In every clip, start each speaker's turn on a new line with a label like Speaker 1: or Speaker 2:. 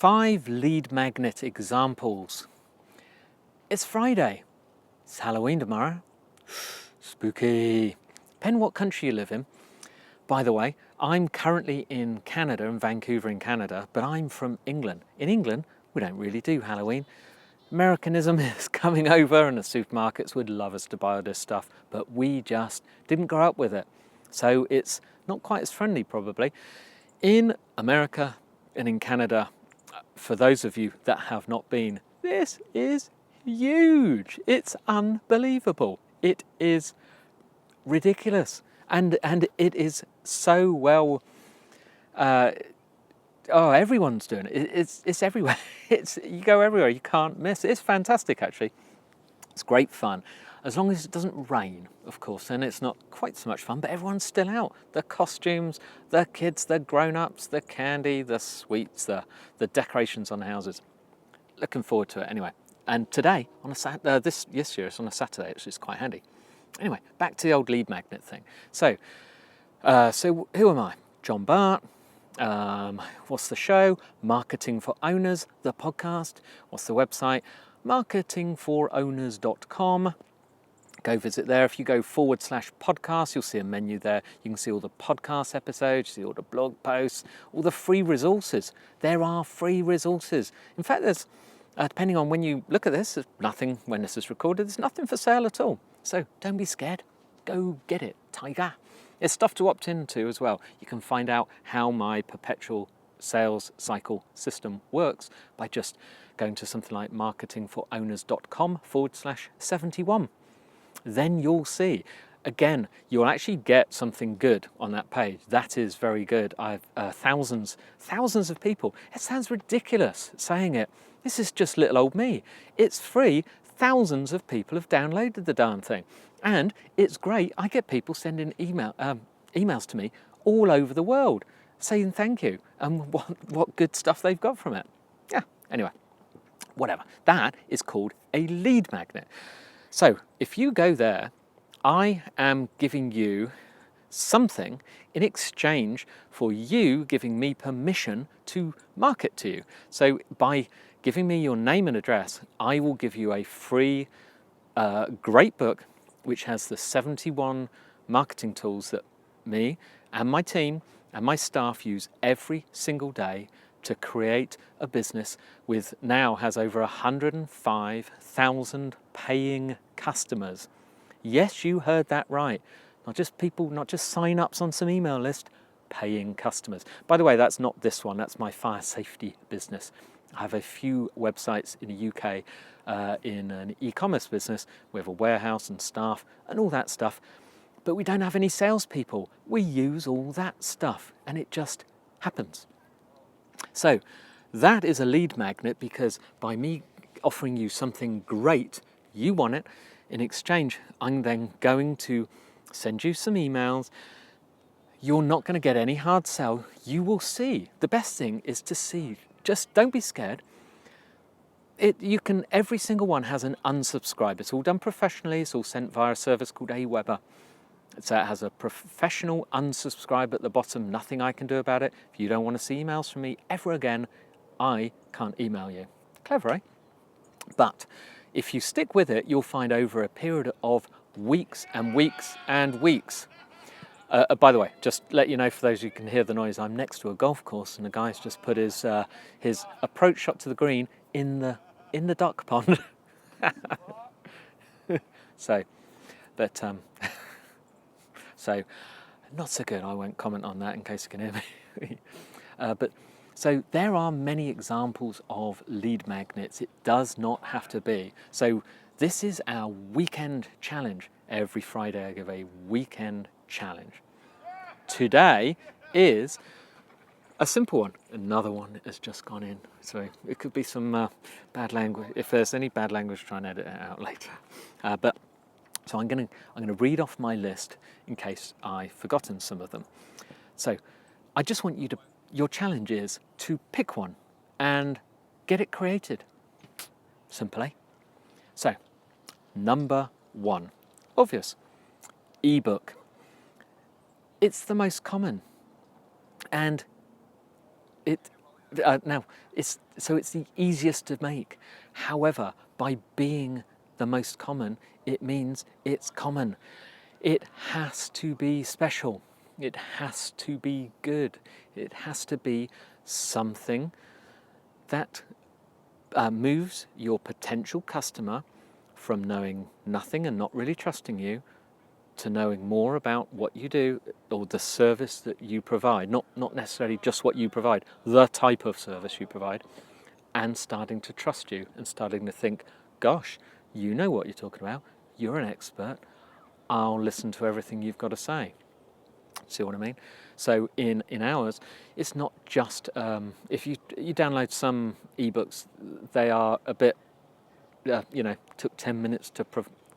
Speaker 1: 5 lead magnet examples. It's Friday. It's Halloween tomorrow. Spooky. Depending what country you live in. By the way, I'm currently in Canada, in Vancouver in Canada, but I'm from England. In England, we don't really do Halloween. Americanism is coming over and the supermarkets would love us to buy all this stuff, but we just didn't grow up with it. So it's not quite as friendly probably. In America and in Canada, for those of you that have not been, this is huge. It's unbelievable. It is ridiculous. And it is so well, everyone's doing it. It's everywhere. You go everywhere, you can't miss it. It's fantastic actually. It's great fun. As long as it doesn't rain, of course, then it's not quite so much fun, but everyone's still out. The costumes, the kids, the grown-ups, the candy, the sweets, the decorations on the houses. Looking forward to it anyway. And today, on a this year, it's on a Saturday, which is quite handy. Anyway, back to the old lead magnet thing. So who am I? John Bart. What's the show? Marketing for Owners, the podcast. What's the website? marketingforowners.com. Go visit there. If you go /podcast, you'll see a menu there. You can see all the podcast episodes, see all the blog posts, all the free resources. There are free resources. In fact, there's, depending on when you look at this, there's nothing, when this is recorded, there's nothing for sale at all. So don't be scared. Go get it, tiger. There's stuff to opt into as well. You can find out how my perpetual sales cycle system works by just going to something like marketingforowners.com /71. Then you'll see. Again, you'll actually get something good on that page. That is very good. I've thousands of people. It sounds ridiculous saying it. This is just little old me. It's free. Thousands of people have downloaded the darn thing. And it's great. I get people sending emails to me all over the world saying thank you and what good stuff they've got from it. Yeah, anyway, whatever. That is called a lead magnet. So if you go there, I am giving you something in exchange for you giving me permission to market to you. So by giving me your name and address, I will give you a free, great book which has the 71 marketing tools that me and my team and my staff use every single day to create a business with now has over 105,000 paying customers. Yes, you heard that right. Not just people, not just sign-ups on some email list, paying customers. By the way, that's not this one, that's my fire safety business. I have a few websites in the UK in an e-commerce business. We have a warehouse and staff and all that stuff, but we don't have any salespeople. We use all that stuff and it just happens. So that is a lead magnet because by me offering you something great, you want it. In exchange, I'm then going to send you some emails. You're not going to get any hard sell. You will see. The best thing is to see. Just don't be scared. Every single one has an unsubscribe. It's all done professionally. It's all sent via a service called Aweber. So it has a professional unsubscribe at the bottom. Nothing I can do about it. If you don't want to see emails from me ever again, I can't email you. Clever, eh? But if you stick with it, you'll find over a period of weeks and weeks and weeks. By the way, just let you know for those who can hear the noise, I'm next to a golf course and the guy's just put his approach shot to the green in the duck pond. So not so good. I won't comment on that in case you can hear me. So there are many examples of lead magnets. It does not have to be. So this is our weekend challenge. Every Friday I give a weekend challenge. Today is a simple one. Another one has just gone in. So it could be some bad language. If there's any bad language, try and edit it out later. So I'm going to read off my list in case I've forgotten some of them. So I just want you to, your challenge is to pick one and get it created. Simple, eh? So, number 1, obvious, ebook. It's the most common and it Now, it's the easiest to make. However, by being the most common, it means it's common. It has to be special. It has to be good. It has to be something that moves your potential customer from knowing nothing and not really trusting you to knowing more about what you do or the service that you provide, not necessarily just what you provide, the type of service you provide, and starting to trust you and starting to think, gosh, you know what you're talking about, you're an expert, I'll listen to everything you've got to say. See what I mean? So in ours, it's not just, if you download some ebooks, they are a bit, took 10 minutes to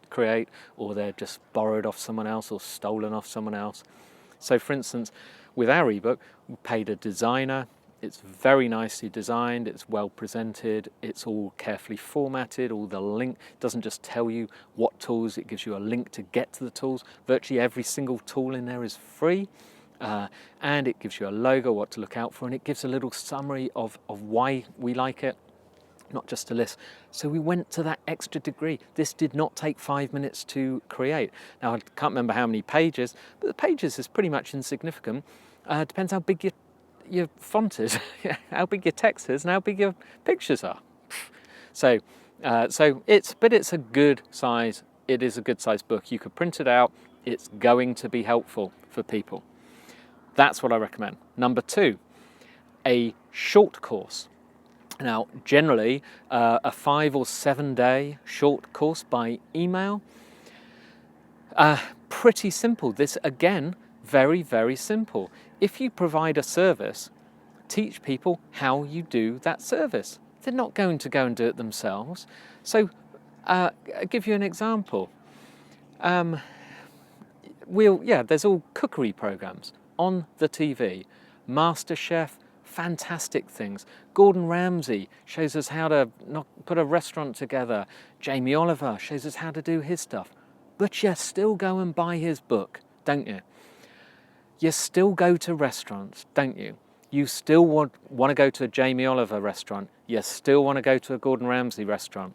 Speaker 1: create, or they're just borrowed off someone else or stolen off someone else. So for instance, with our ebook, we paid a designer. It's very nicely designed, it's well presented, it's all carefully formatted, all the link doesn't just tell you what tools, it gives you a link to get to the tools. Virtually every single tool in there is free, and it gives you a logo, what to look out for, and it gives a little summary of why we like it, not just a list. So we went to that extra degree. This did not take 5 minutes to create. Now, I can't remember how many pages, but the pages is pretty much insignificant. Depends how big your font is, how big your text is, and how big your pictures are. So it's a good size. It is a good size book. You could print it out. It's going to be helpful for people. That's what I recommend. Number 2, a short course. Now, generally, a 5 or 7 day short course by email. Pretty simple. This, again, very, very simple. If you provide a service, teach people how you do that service. They're not going to go and do it themselves. So I'll give you an example. There's all cookery programs on the TV. MasterChef, fantastic things. Gordon Ramsay shows us how to put a restaurant together. Jamie Oliver shows us how to do his stuff. But you still go and buy his book, don't you? You still go to restaurants, don't you? You still want to go to a Jamie Oliver restaurant. You still want to go to a Gordon Ramsay restaurant.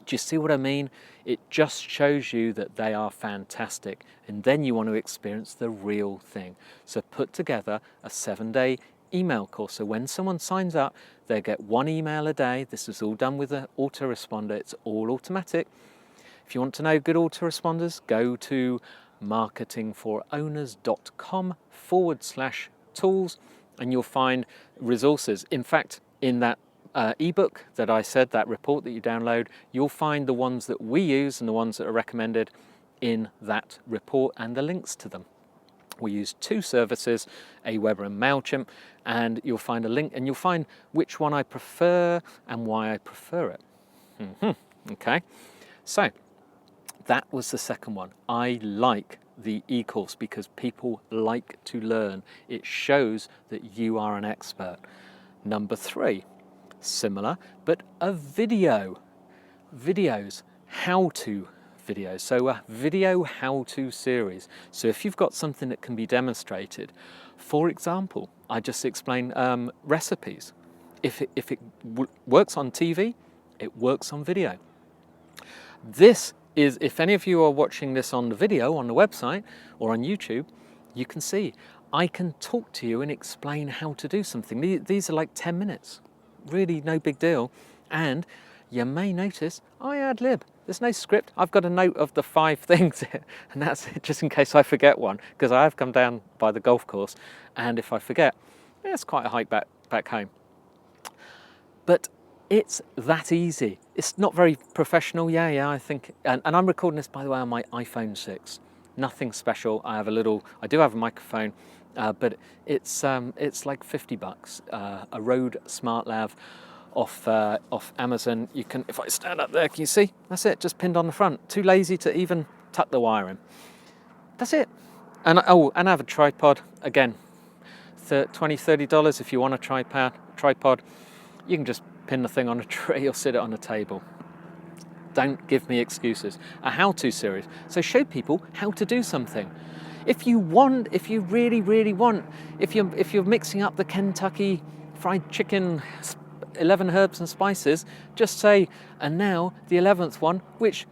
Speaker 1: Do you see what I mean? It just shows you that they are fantastic. And then you want to experience the real thing. So put together a 7-day email course. So when someone signs up, they get 1 email a day. This is all done with an autoresponder. It's all automatic. If you want to know good autoresponders, go to marketingforowners.com/tools, and you'll find resources. In fact, in that ebook that I said, that report that you download, you'll find the ones that we use and the ones that are recommended in that report and the links to them. We use 2 services, Aweber and MailChimp, and you'll find a link and you'll find which one I prefer and why I prefer it. Okay, so that was the second one. I like the e-course because people like to learn. It shows that you are an expert. Number 3, similar, but a video. Videos, how-to videos. So a video how-to series. So if you've got something that can be demonstrated, for example, I just explained recipes. If it works on TV, it works on video. This is, if any of you are watching this on the video on the website or on YouTube, you can see I can talk to you and explain how to do something. These are like 10 minutes, really no big deal. And you may notice I ad-lib. There's no script. I've got a note of the 5 things, and that's it, just in case I forget one, because I have come down by the golf course, and if I forget, it's quite a hike back home. But it's that easy. It's not very professional, I think. And I'm recording this, by the way, on my iPhone 6. Nothing special. I do have a microphone, but it's like $50. A Rode SmartLav off Amazon. You can, if I stand up there, can you see? That's it, just pinned on the front. Too lazy to even tuck the wire in. That's it. And I have a tripod. Again, $20-$30 if you want a tripod. You can just pin the thing on a tree or sit it on a table. Don't give me excuses. A how-to series. So show people how to do something. If you really, really want, if you're mixing up the Kentucky fried chicken, 11 herbs and spices, just say, and now the 11th one, which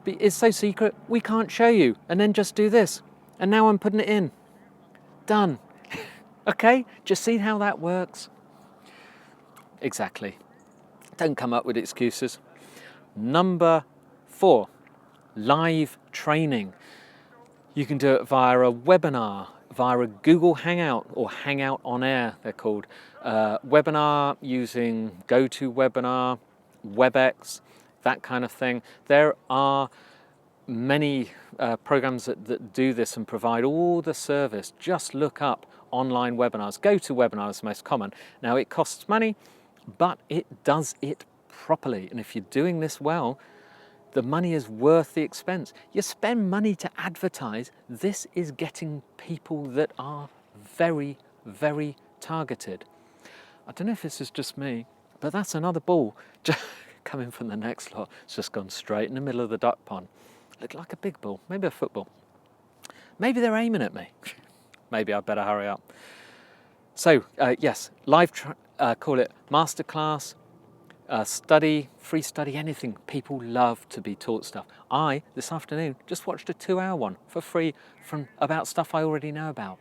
Speaker 1: is so secret we can't show you, and then just do this. And now I'm putting it in. Done. Okay, just see how that works. Exactly. Don't come up with excuses. Number 4, live training. You can do it via a webinar, via a Google Hangout or Hangout on Air, they're called. Webinar using GoToWebinar, WebEx, that kind of thing. There are many programs that do this and provide all the service. Just look up online webinars. GoToWebinar is the most common. Now it costs money, but it does it properly. And if you're doing this well, the money is worth the expense. You spend money to advertise. This is getting people that are very, very targeted. I don't know if this is just me, but that's another ball coming from the next lot. It's just gone straight in the middle of the duck pond. Looked like a big ball, maybe a football. Maybe they're aiming at me. Maybe I better hurry up. So yes, live, call it masterclass, study, free study, anything. People love to be taught stuff. I, this afternoon, just watched a 2-hour one for free about stuff I already know about.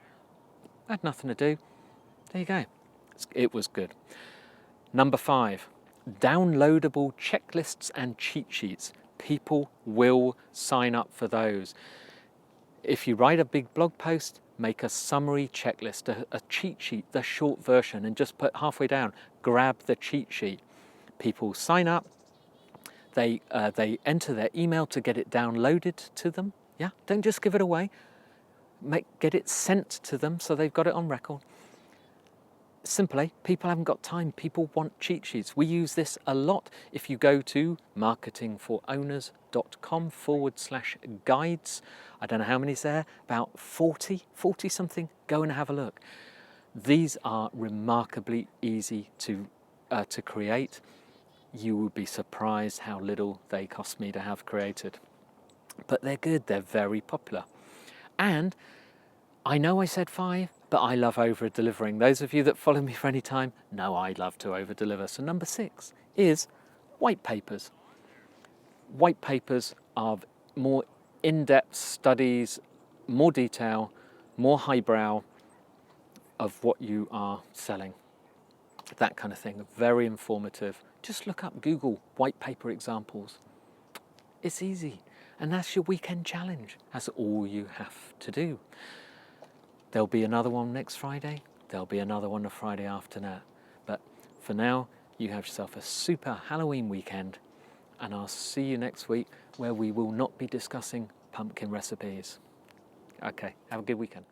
Speaker 1: I had nothing to do. There you go. It was good. Number 5, downloadable checklists and cheat sheets. People will sign up for those. If you write a big blog post, make a summary checklist, a cheat sheet, the short version, and just put halfway down, grab the cheat sheet. People sign up, they enter their email to get it downloaded to them. Yeah, don't just give it away. Get it sent to them so they've got it on record. Simply, people haven't got time. People want cheat sheets. We use this a lot. If you go to marketingforowners.com/guides, I don't know how many's there, about 40 something, go and have a look. These are remarkably easy to create. You would be surprised how little they cost me to have created. But they're good, they're very popular. And I know I said 5, but I love over-delivering. Those of you that follow me for any time know I love to over-deliver. So number 6 is white papers. White papers are more in-depth studies, more detail, more highbrow of what you are selling. That kind of thing, very informative. Just look up Google white paper examples. It's easy. And that's your weekend challenge. That's all you have to do. There'll be another one next Friday. There'll be another one the Friday after that. But for now, you have yourself a super Halloween weekend. And I'll see you next week where we will not be discussing pumpkin recipes. Okay, have a good weekend.